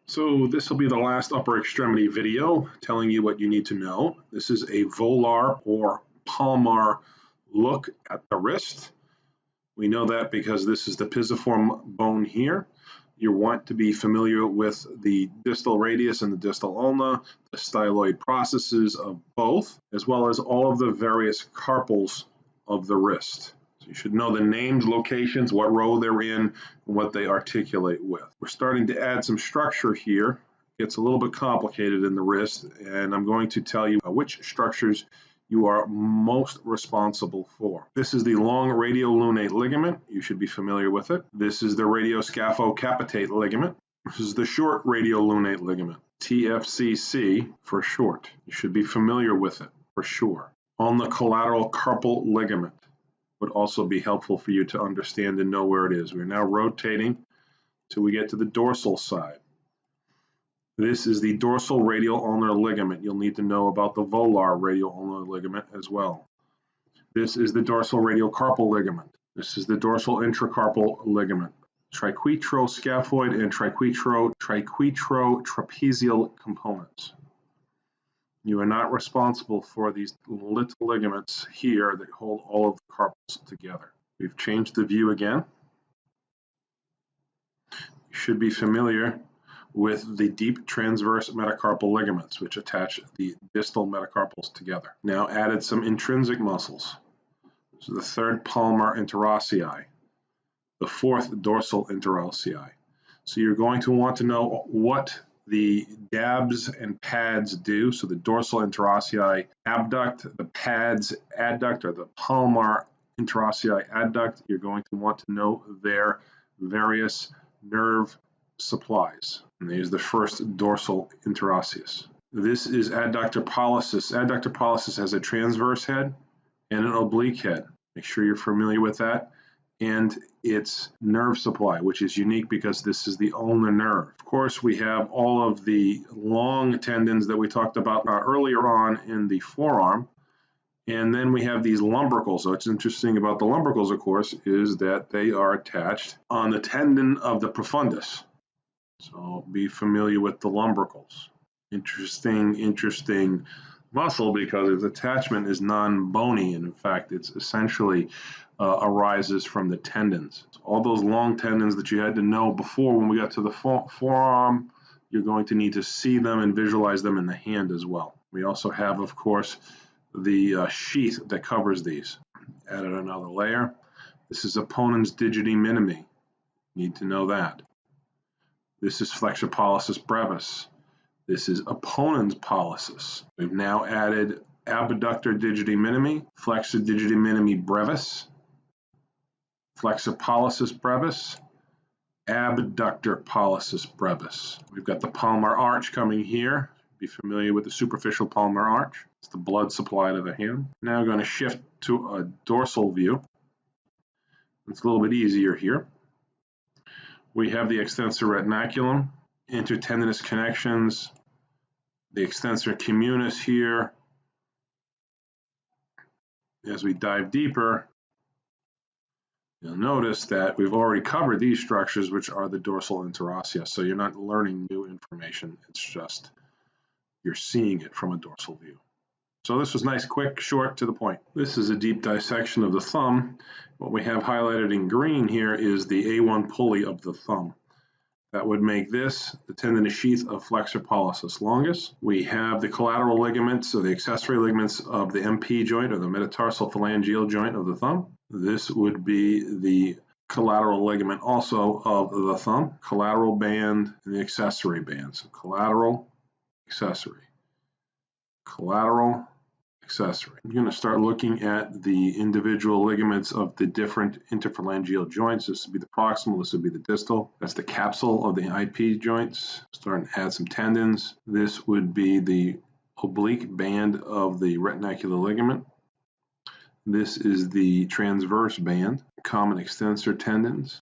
So this will be the last upper extremity video telling you what you need to know. This is a volar or palmar look at the wrist. We know that because this is the pisiform bone here. You want to be familiar with the distal radius and the distal ulna, the styloid processes of both, as well as all of the various carpals of the wrist. You should know the names, locations, what row they're in, and what they articulate with. We're starting to add some structure here. It's a little bit complicated in the wrist, and I'm going to tell you which structures you are most responsible for. This is the long radiolunate ligament. You should be familiar with it. This is the radioscaphocapitate ligament. This is the short radiolunate ligament, TFCC for short. You should be familiar with it for sure. Ulnocollateral carpal ligament would also be helpful for you to understand and know where it is. We're now rotating till we get to the dorsal side. This is the dorsal radial ulnar ligament. You'll need to know about the volar radial ulnar ligament as well. This is the dorsal radial carpal ligament. This is the dorsal intracarpal ligament. Triquetroscaphoid and triquetrotrapezial components. You are not responsible for these little ligaments here that hold all of the carpals together. We've changed the view again. You should be familiar with the deep transverse metacarpal ligaments, which attach the distal metacarpals together. Now added some intrinsic muscles. So the third palmar interossei, the fourth dorsal interossei. So you're going to want to know what the DABs and pads do. So the dorsal interossei abduct, the pads adduct, or the palmar interossei adduct. You're going to want to know their various nerve supplies. And there's the first dorsal interosseous. This is adductor pollicis. Adductor pollicis has a transverse head and an oblique head. Make sure you're familiar with that. And its nerve supply, which is unique because this is the ulnar nerve. Of course, we have all of the long tendons that we talked about earlier on in the forearm. And then we have these lumbricals. So what's interesting about the lumbricals, of course, is that they are attached on the tendon of the profundus. So be familiar with the lumbricals. Interesting muscle because its attachment is non-bony, and in fact, it's essentially arises from the tendons. So all those long tendons that you had to know before when we got to the forearm, you're going to need to see them and visualize them in the hand as well. We also have, of course, the sheath that covers these. Added another layer. This is opponens digiti minimi. Need to know that. This is flexor pollicis brevis. This is opponens pollicis. We've now added abductor digiti minimi, flexor digiti minimi brevis, flexor pollicis brevis, abductor pollicis brevis. We've got the palmar arch coming here. Be familiar with the superficial palmar arch. It's the blood supply to the hand. Now we're going to shift to a dorsal view. It's a little bit easier here. We have the extensor retinaculum, intertendinous connections, the extensor communis here. As we dive deeper, you'll notice that we've already covered these structures, which are the dorsal interosseous. So you're not learning new information. It's just you're seeing it from a dorsal view. So this was nice, quick, short, to the point. This is a deep dissection of the thumb. What we have highlighted in green here is the A1 pulley of the thumb. That would make this the tendinous sheath of flexor pollicis longus. We have the collateral ligaments, or the accessory ligaments of the MP joint, or the metatarsal phalangeal joint of the thumb. This would be the collateral ligament also of the thumb, collateral band, and the accessory band. So collateral, accessory, collateral, accessory. I'm going to start looking at the individual ligaments of the different interphalangeal joints. This would be the proximal, this would be the distal. That's the capsule of the IP joints. Starting to add some tendons. This would be the oblique band of the retinacular ligament. This is the transverse band, common extensor tendons.